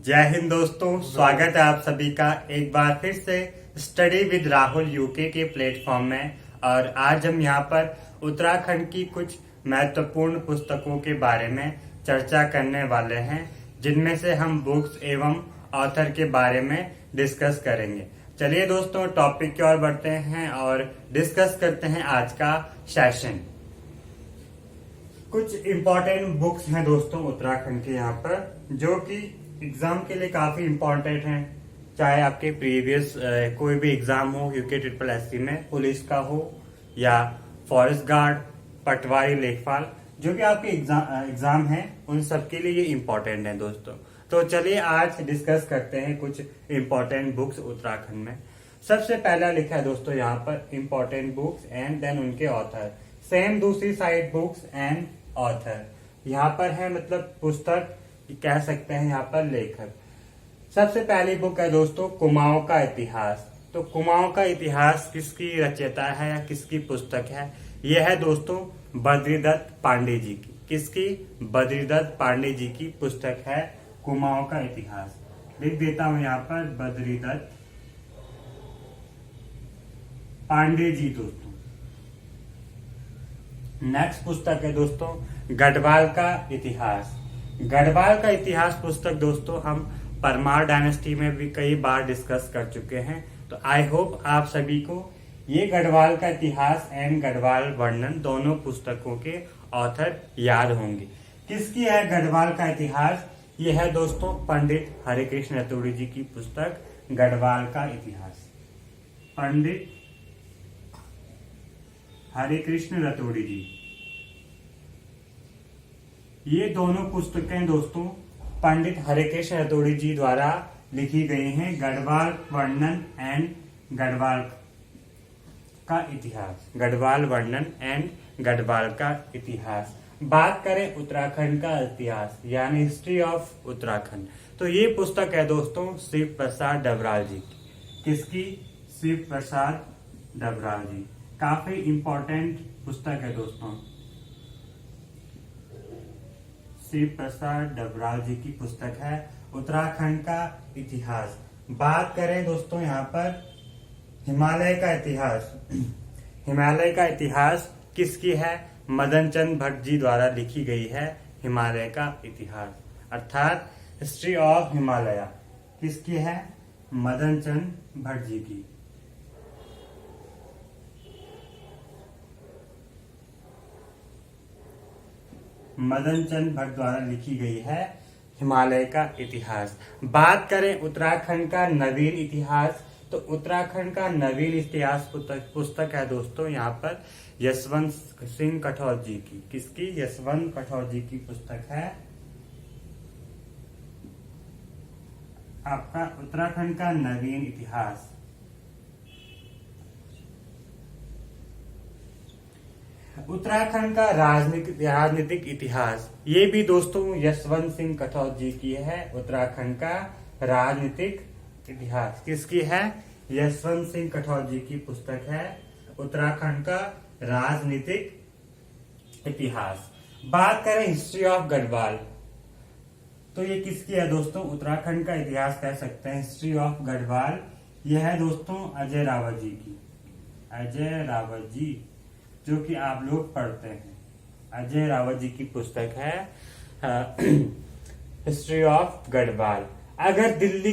जय हिंद दोस्तों, स्वागत है आप सभी का एक बार फिर से स्टडी विद राहुल यूके के प्लेटफॉर्म में। और आज हम यहाँ पर उत्तराखंड की कुछ महत्वपूर्ण पुस्तकों के बारे में चर्चा करने वाले हैं, जिनमें से हम बुक्स एवं ऑथर के बारे में डिस्कस करेंगे। चलिए दोस्तों, टॉपिक की ओर बढ़ते हैं और डिस्कस करते हैं आज का सेशन। कुछ इम्पोर्टेंट बुक्स हैं दोस्तों उत्तराखंड के यहाँ पर, जो कि एग्जाम के लिए काफी इम्पोर्टेंट हैं। चाहे आपके प्रीवियस कोई भी एग्जाम हो, यूके ट्रिपल एससी में पुलिस का हो या फॉरेस्ट गार्ड, पटवारी, लेखपाल, जो भी आपके एग्जाम हैं, उन सब के लिए ये इम्पोर्टेंट है दोस्तों। तो चलिए आज डिस्कस करते हैं कुछ इम्पोर्टेंट बुक्स उत्तराखंड में। सबसे पहला लिखा है दोस्तों यहाँ पर इम्पोर्टेंट बुक्स एंड देन उनके ऑथर। सेम दूसरी साइड बुक्स एंड ऑथर यहाँ पर है, मतलब पुस्तक कह सकते हैं यहाँ पर लेखक। सबसे पहली बुक है दोस्तों कुमाऊं का इतिहास। तो कुमाऊं का इतिहास किसकी रचयिता है या किसकी पुस्तक है? यह है दोस्तों बद्रीदत्त पांडे जी की। किसकी? बद्रीदत्त पांडे जी की पुस्तक है कुमाऊं का इतिहास। लिख देता हूं यहाँ पर बद्रीदत्त पांडे जी दोस्तों। नेक्स्ट पुस्तक है दोस्तों गढ़वाल का इतिहास। गढ़वाल का इतिहास पुस्तक दोस्तों हम परमार डायनेस्टी में भी कई बार डिस्कस कर चुके हैं। तो आई होप आप सभी को ये गढ़वाल का इतिहास एंड गढ़वाल वर्णन दोनों पुस्तकों के ऑथर याद होंगे। किसकी है गढ़वाल का इतिहास? ये है दोस्तों पंडित हरिकृष्ण रतूड़ी जी की पुस्तक गढ़वाल का इतिहास। पंडित हरिकृष्ण रतूड़ी जी, ये दोनों पुस्तकें दोस्तों पंडित हरिकृष्ण रतूड़ी जी द्वारा लिखी गई हैं। गढ़वाल वर्णन एंड गढ़वाल का इतिहास। गढ़वाल वर्णन एंड गढ़वाल का इतिहास। बात करें उत्तराखंड का इतिहास यानी हिस्ट्री ऑफ उत्तराखंड, तो ये पुस्तक है दोस्तों शिव प्रसाद डबराल जी की। किसकी? शिव प्रसाद डबराल जी। काफी इंपॉर्टेंट पुस्तक है दोस्तों, शिव प्रसाद डबराल जी की पुस्तक है उत्तराखंड का इतिहास। बात करें दोस्तों यहाँ पर हिमालय का इतिहास। हिमालय का इतिहास किसकी है? मदन चंद भट्ट जी द्वारा लिखी गई है हिमालय का इतिहास, अर्थात हिस्ट्री ऑफ हिमालय। किसकी है? मदन चंद भट्ट जी की। मदन चंद भट्ट द्वारा लिखी गई है हिमालय का इतिहास। बात करें उत्तराखंड का नवीन इतिहास, तो उत्तराखंड का नवीन इतिहास पुस्तक है दोस्तों यहाँ पर यशवंत सिंह कठौर जी की। किसकी? यशवंत कठौर जी की पुस्तक है आपका उत्तराखंड का नवीन इतिहास। उत्तराखंड का राजनीतिक इतिहास, ये भी दोस्तों यशवंत सिंह कठौर जी की है। उत्तराखंड का राजनीतिक इतिहास किसकी है? यशवंत सिंह कठौर जी की पुस्तक है उत्तराखंड का राजनीतिक इतिहास। बात करें हिस्ट्री ऑफ गढ़वाल, तो ये किसकी है दोस्तों? उत्तराखंड का इतिहास कह सकते हैं हिस्ट्री ऑफ गढ़वाल। यह है दोस्तों अजय रावत जी की। अजय रावत जी, जो कि आप लोग पढ़ते हैं, अजय रावत जी की पुस्तक है हिस्ट्री ऑफ गढ़वाल। अगर दिल्ली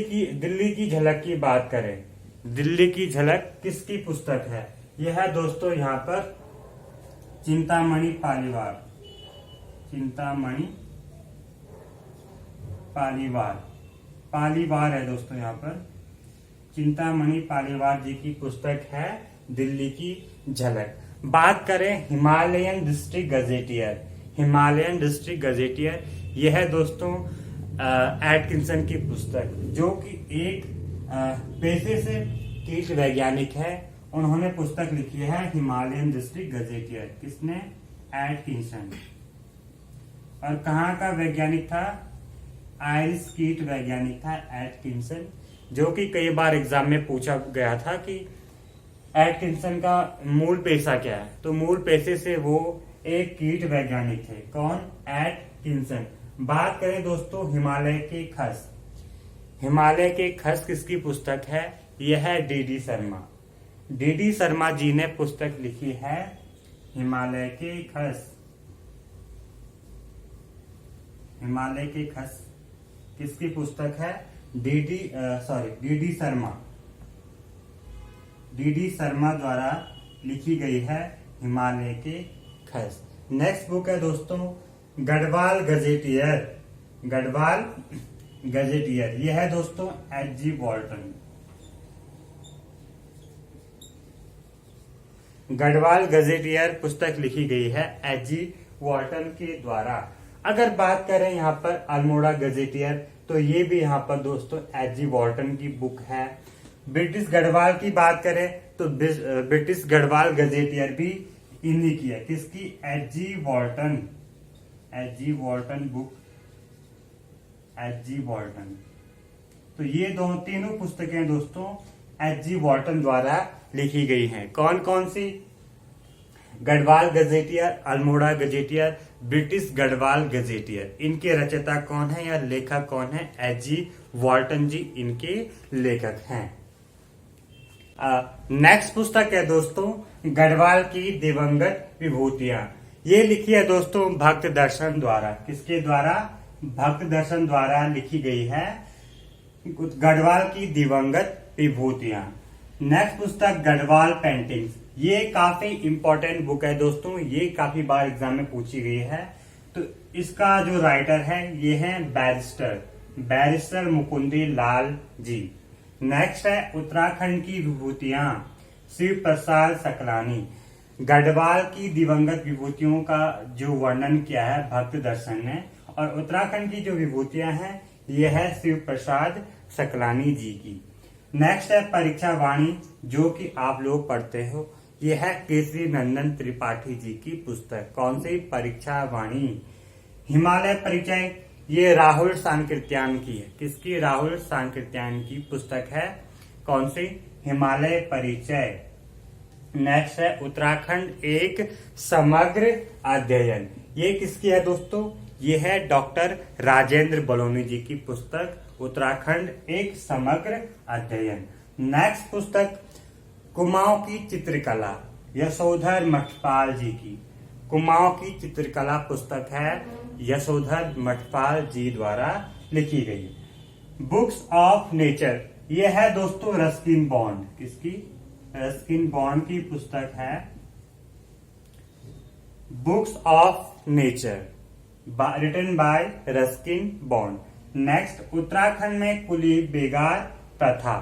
की झलक की बात करें, दिल्ली की झलक किसकी पुस्तक है? यह है दोस्तों यहाँ पर चिंतामणि पालीवाल। चिंतामणि पालीवाल है दोस्तों यहाँ पर। चिंतामणि पालीवाल जी की पुस्तक है दिल्ली की झलक। बात करें Himalayan district gazetteer. Himalayan district gazetteer यह है दोस्तों एटकिंसन की पुस्तक, जो कि एक पेशे से कीट वैज्ञानिक है। उन्होंने पुस्तक लिखी है हिमालयन डिस्ट्रिक्ट गजेटियर। किसने? एटकिंसन। और कहाँ का वैज्ञानिक था? आयरिश कीट वैज्ञानिक था एटकिंसन, जो कि कई बार एग्जाम में पूछा गया था कि एटकिंसन का मूल पेशा क्या है। तो मूल पेशे से वो एक कीट वैज्ञानिक थे। कौन? एटकिंसन। बात करें दोस्तों हिमालय के खस, हिमालय के खस किसकी पुस्तक है? यह है डी शर्मा। डी शर्मा जी ने पुस्तक लिखी है हिमालय के खस। हिमालय के खस किसकी पुस्तक है? डी शर्मा। डी शर्मा द्वारा लिखी गई है हिमालय के खस। नेक्स्ट बुक है दोस्तों गढ़वाल गजेटियर। गढ़वाल गजेटियर यह है दोस्तों H.G. वॉल्टन। गढ़वाल गजेटियर पुस्तक लिखी गई है H.G. वॉल्टन के द्वारा। अगर बात करें यहाँ पर अल्मोड़ा गजेटियर तो ये भी यहाँ पर दोस्तों H.G. वॉल्टन की बुक है। ब्रिटिश गढ़वाल की बात करें तो ब्रिटिश गढ़वाल गजेटियर भी इन्हीं की है। किसकी? H.G. वॉल्टन। H.G. वॉल्टन book H.G. वॉल्टन। तो ये तीनों पुस्तकें दोस्तों H.G. वॉल्टन द्वारा लिखी गई हैं। कौन कौन सी? Garhwal gazetteer, Almora gazetteer, British Garhwal gazetteer. इनके रचयिता कौन है या लेखक कौन है? H.G. वॉल्टन जी इनके लेखक हैं। नेक्स्ट पुस्तक है दोस्तों गढ़वाल की दिवंगत विभूतियां। ये लिखी है दोस्तों भक्त दर्शन द्वारा। किसके द्वारा? भक्त दर्शन द्वारा लिखी गई है गढ़वाल की दिवंगत विभूतियां। नेक्स्ट पुस्तक गढ़वाल पेंटिंग्स। ये काफी इंपॉर्टेंट बुक है दोस्तों, ये काफी बार एग्जाम में पूछी गई है। तो इसका जो राइटर है ये है बैरिस्टर मुकुंदी लाल जी। नेक्स्ट है उत्तराखंड की विभूतियां, शिव प्रसाद सकलानी। गढ़वाल की दिवंगत विभूतियों का जो वर्णन किया है भक्त दर्शन ने, और उत्तराखंड की जो विभूतियां हैं ये है शिव प्रसाद सकलानी जी की। नेक्स्ट है परीक्षा वाणी, जो कि आप लोग पढ़ते हो। ये है केसरी नंदन त्रिपाठी जी की पुस्तक। कौन सी? परीक्षा वाणी। हिमालय परिचय ये राहुल सांकृत्यायन की है। किसकी? राहुल सांकृत्यायन की पुस्तक है। कौन सी? हिमालय परिचय। नेक्स्ट है उत्तराखंड एक समग्र अध्ययन। ये किसकी है दोस्तों? ये है डॉक्टर राजेंद्र बलौनी जी की पुस्तक उत्तराखंड एक समग्र अध्ययन। नेक्स्ट पुस्तक कुमाऊं की चित्रकला, यशोधर मठपाल जी की। कुमाऊं की चित्रकला पुस्तक है यशोधर मठपाल जी द्वारा लिखी गई। बुक्स ऑफ नेचर ये है दोस्तों रस्किन बॉन्ड। किसकी? रस्किन बॉन्ड की पुस्तक है books of nature written by Ruskin Bond. Next Uttarakhand में कुली बेगार प्रथा।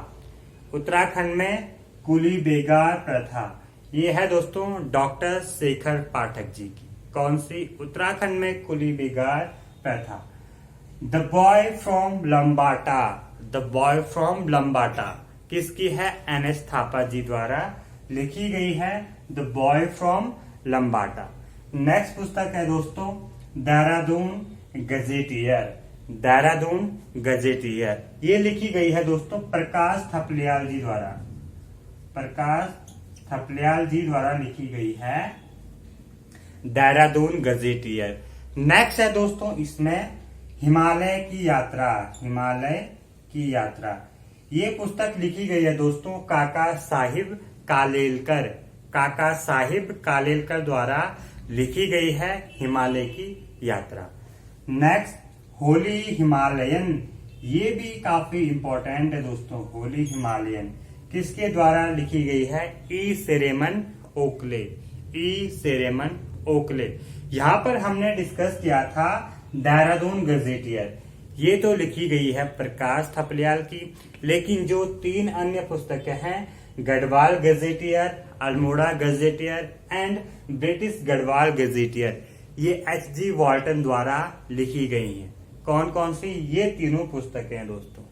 उत्तराखंड में कुली बेगार प्रथा ये है दोस्तों डॉक्टर शेखर पाठक जी की। कौन सी? उत्तराखंड में कुली बेगार प्रथा। The boy from Lambata. The boy from Lambata किसकी है? NS थापा जी द्वारा लिखी गई है the boy from Lambata. Next पुस्तक है दोस्तों देहरादून गजेटियर। देहरादून गजेटियर ये लिखी गई है दोस्तों प्रकाश थपलियाल जी द्वारा। प्रकाश थपलियाल जी द्वारा लिखी गई है देहरादून गजेटियर। नेक्स्ट है दोस्तों इसमें हिमालय की यात्रा। हिमालय की यात्रा ये पुस्तक लिखी गई है दोस्तों काका साहिब कालेलकर। काका साहिब कालेलकर द्वारा लिखी गई है हिमालय की यात्रा। नेक्स्ट होली हिमालयन ये भी काफी इंपॉर्टेंट है दोस्तों। होली हिमालयन किसके द्वारा लिखी गई है? ई सेरेमन ओकले। ई सेरेमन ओकले। यहाँ पर हमने डिस्कस किया था देहरादून गजेटियर, ये तो लिखी गई है प्रकाश थपलियाल की। लेकिन जो 3 अन्य पुस्तकें हैं Garhwal gazetteer, Almora gazetteer and British Garhwal gazetteer, ये H.G. वॉल्टन द्वारा लिखी गई हैं। कौन कौन सी? ये तीनों पुस्तकें हैं दोस्तों।